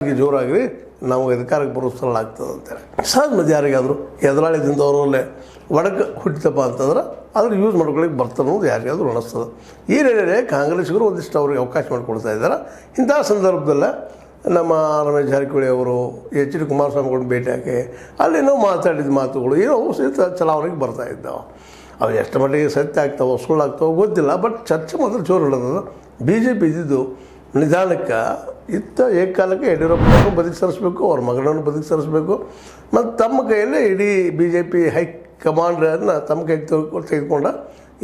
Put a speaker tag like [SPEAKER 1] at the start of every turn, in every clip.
[SPEAKER 1] ಜೋರಾಗಿ ನಾವು ಅಧಿಕಾರಕ್ಕೆ ಬರೋಸಲಾಗ್ತದೆ ಅಂತೇಳಿ ಸಹಜ ಮತ್ತೆ ಯಾರಿಗಾದರೂ ಎದುರಾಳಿದಿಂದವರಲ್ಲೇ ಒಡಕ್ಕೆ ಹುಟ್ಟಿತಪ್ಪ ಅಂತಂದ್ರೆ ಅದ್ರ ಯೂಸ್ ಮಾಡ್ಕೊಳ್ಳಿಕ್ಕೆ ಬರ್ತಾರೆ ಅನ್ನೋದು ಯಾರಿಗಾದರೂ ಅನಿಸ್ತದೆ. ಈ ವೇಳೆ ಕಾಂಗ್ರೆಸ್ಸಿಗರು ಒಂದಿಷ್ಟು ಅವ್ರಿಗೆ ಅವಕಾಶ ಮಾಡಿಕೊಡ್ತಾ ಇದ್ದಾರೆ. ಇಂಥ ಸಂದರ್ಭದಲ್ಲೇ ನಮ್ಮ ರಮೇಶ್ ಜಾರಕಿಹೊಳಿ ಅವರು ಎಚ್ ಡಿ ಕುಮಾರಸ್ವಾಮಿಗಳನ್ನ ಭೇಟಿಯಾಗಿ ಅಲ್ಲೇನೋ ಮಾತಾಡಿದ ಮಾತುಗಳು ಏನೋ ಸಹಿತ ಚಲಾವಣೆಗೆ ಬರ್ತಾ ಇದ್ದಾವೆ. ಅವು ಎಷ್ಟು ಮಟ್ಟಿಗೆ ಸತ್ಯ ಆಗ್ತಾವೋ ಸುಳ್ಳಾಗ್ತಾವೋ ಗೊತ್ತಿಲ್ಲ. ಬಟ್ ಚರ್ಚೆ ಮಾತ್ರ ಜೋರು ಹಿಡಿದದ. ಬಿ ಜೆ ಪಿ ಇದ್ದಿದ್ದು ನಿಧಾನಕ್ಕೆ ಏಕಾಲಕ್ಕೆ ಯಡಿಯೂರಪ್ಪನವ್ರನ್ನು ಬದುಕಿ ಸರಿಸಬೇಕು, ಅವ್ರ ಮಗಳನ್ನು ಬದುಕಿ ಸರಿಸಬೇಕು, ಮತ್ತು ತಮ್ಮ ಕೈಯಲ್ಲೇ ಇಡೀ ಬಿ ಜೆ ಪಿ ಹೈಕಮಾಂಡನ್ನು ತಮ್ಮ ಕೈಗೆ ತೆಗೆದುಕೊಂಡ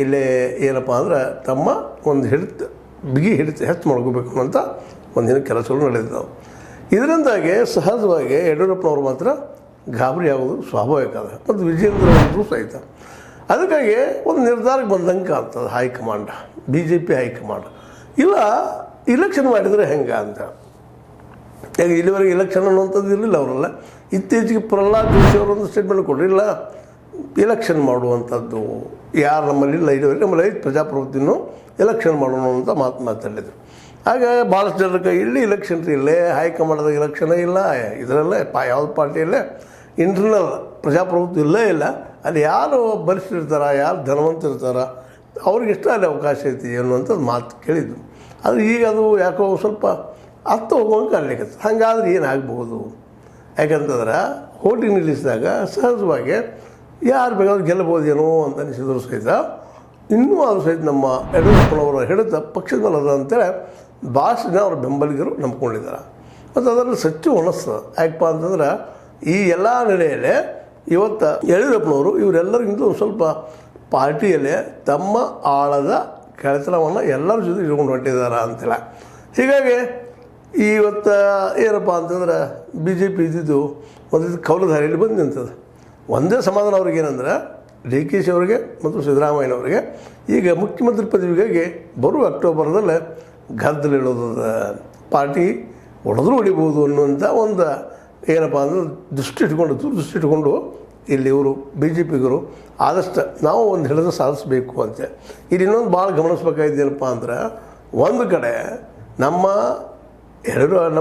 [SPEAKER 1] ಇಲ್ಲೇ ಏನಪ್ಪ ಅಂದ್ರೆ ತಮ್ಮ ಒಂದು ಬಿಗಿ ಹಿಡಿತ ಹೆಚ್ಚು ಮಾಡ್ಕೋಬೇಕು ಅಂತ ಒಂದಿನ ಕೆಲಸಗಳು ನಡೆದಿದ್ದಾವೆ. ಇದರಿಂದಾಗಿ ಸಹಜವಾಗಿ ಯಡಿಯೂರಪ್ಪನವ್ರು ಮಾತ್ರ ಗಾಬರಿ ಆಗೋದು ಸ್ವಾಭಾವಿಕ ಅದ. ಮತ್ತು ವಿಜೇಂದ್ರ ಅವರು ಸಹಿತ ಅದಕ್ಕಾಗಿ ಒಂದು ನಿರ್ಧಾರಕ್ಕೆ ಬಂದಂಗೆ ಕಾಣ್ತದೆ high command, B J P high command. ಇಲ್ಲ ಇಲೆಕ್ಷನ್ ಮಾಡಿದರೆ ಹೆಂಗೆ ಅಂತ. ಈಗ ಇಲ್ಲಿವರೆಗೆ ಇಲೆಕ್ಷನ್ ಅನ್ನುವಂಥದ್ದು ಇರಲಿಲ್ಲ ಅವರೆಲ್ಲ. ಇತ್ತೀಚೆಗೆ ಪ್ರಹ್ಲಾದ್ ಜೋಶಿ ಅವರೊಂದು ಸ್ಟೇಟ್ಮೆಂಟ್ ಕೊಡಲಿಲ್ಲ, ಇಲೆಕ್ಷನ್ ಮಾಡುವಂಥದ್ದು ಯಾರು ನಮ್ಮಲ್ಲಿಲ್ಲ, ಇಲ್ಲಿವರೆಗೆ ನಮ್ಮಲ್ಲಿ ಪ್ರಜಾಪ್ರಭುತ್ವವನ್ನು ಎಲೆಕ್ಷನ್ ಮಾಡೋಣ ಅಂತ ಮಾತಾಡಿದ್ರು. ಆಗ ಭಾಳಷ್ಟು ಜನರ ಕೈಯಲ್ಲಿ ಇಲೆಕ್ಷನ್ ಇಲ್ಲೇ ಹೈಕಮಾಂಡ್ದಾಗ ಇಲೆಕ್ಷನೇ ಇಲ್ಲ, ಇದರಲ್ಲೇ ಯಾವ್ದು ಪಾರ್ಟಿಯಲ್ಲೇ ಇಂಟರ್ನಲ್ ಪ್ರಜಾಪ್ರಭುತ್ವ ಇಲ್ಲೇ ಇಲ್ಲ. ಅಲ್ಲಿ ಯಾರು ಬಲಿಷ್ಠರಿರ್ತಾರ, ಯಾರು ಧನವಂತರಿರ್ತಾರ, ಅವ್ರಿಗಿಷ್ಟ ಅಲ್ಲಿ ಅವಕಾಶ ಐತಿ ಅನ್ನುವಂಥದ್ದು ಮಾತು ಕೇಳಿದ್ದು. ಆದರೆ ಈಗ ಅದು ಯಾಕೋ ಸ್ವಲ್ಪ ಅರ್ಥ ಹೋಗುವಂಗೆ ಕಾಣಲಿಕ್ಕೆ. ಹಾಗಾದ್ರೆ ಏನಾಗ್ಬೋದು? ಯಾಕಂತಂದ್ರೆ ಹೋಟಿಂಗ್ ನಿಲ್ಲಿಸಿದಾಗ ಸಹಜವಾಗಿ ಯಾರು ಬೇಕಾದ್ರೂ ಗೆಲ್ಲಬಹುದೇನೋ ಅಂತ ಅನಿಸಿದ್ರು ಸಹಿತ ಇನ್ನೂ ಅದು ಸಹಿತ ನಮ್ಮ ಯಡಿಯೂರಪ್ಪನವರ ಹಿಡಿತ ಪಕ್ಷದ ಮೇಲೆ ಅದ ಅಂತೇಳಿ ಭಾಳಷ್ಟು ಜನ ಅವ್ರ ಬೆಂಬಲಿಗರು ನಂಬ್ಕೊಂಡಿದ್ದಾರೆ. ಮತ್ತು ಅದರಲ್ಲಿ ಸಚ್ಚು ಅನಿಸ್ತದೆ. ಯಾಕಪ್ಪ ಅಂತಂದ್ರೆ ಈ ಎಲ್ಲ ನೆಲೆಯಲ್ಲೇ ಇವತ್ತು ಯಡಿಯೂರಪ್ಪನವರು ಇವರೆಲ್ಲರಿಗಿಂತ ಒಂದು ಸ್ವಲ್ಪ ಪಾರ್ಟಿಯಲ್ಲೇ ತಮ್ಮ ಆಳದ ಕೆಳತನವನ್ನು ಎಲ್ಲರ ಜೊತೆ ಇಟ್ಕೊಂಡು ಹೊಂಟಿದ್ದಾರೆ ಅಂತೇಳಿ. ಹೀಗಾಗಿ ಇವತ್ತು ಏನಪ್ಪ ಅಂತಂದ್ರೆ ಬಿ ಜೆ ಪಿ ಇದ್ದಿದ್ದು ಒಂದು ಕೌಲಧಾರಿಯಲ್ಲಿ ಬಂದು ನಿಂತದೆ. ಒಂದೇ ಸಮಾಧಾನ ಅವ್ರಿಗೆ ಏನಂದ್ರೆ ಡಿ ಕೆ ಶಿ ಅವರಿಗೆ ಮತ್ತು ಸಿದ್ದರಾಮಯ್ಯನವರಿಗೆ ಈಗ ಮುಖ್ಯಮಂತ್ರಿ ಪದವಿಗಾಗಿ ಬರುವ ಅಕ್ಟೋಬರ್ದಲ್ಲೇ ಗದ್ದಲಿಡೋದು, ಪಾರ್ಟಿ ಹೊಡೆದ್ರೂ ಹೊಡಿಬೋದು ಅನ್ನುವಂಥ ಒಂದು ಏನಪ್ಪ ಅಂದ್ರೆ ದೃಷ್ಟಿ ಇಟ್ಕೊಂಡು ಇಲ್ಲಿ ಇವರು ಬಿ ಜೆ ಪಿಗರು ಆದಷ್ಟು ನಾವು ಒಂದು ಹಿಡಿದು ಸಾಧಿಸಬೇಕು ಅಂತ. ಇಲ್ಲಿ ಇನ್ನೊಂದು ಭಾಳ ಗಮನಿಸ್ಬೇಕಾಗಿದ್ದೇನಪ್ಪ ಅಂದ್ರೆ ಒಂದು ಕಡೆ ನಮ್ಮ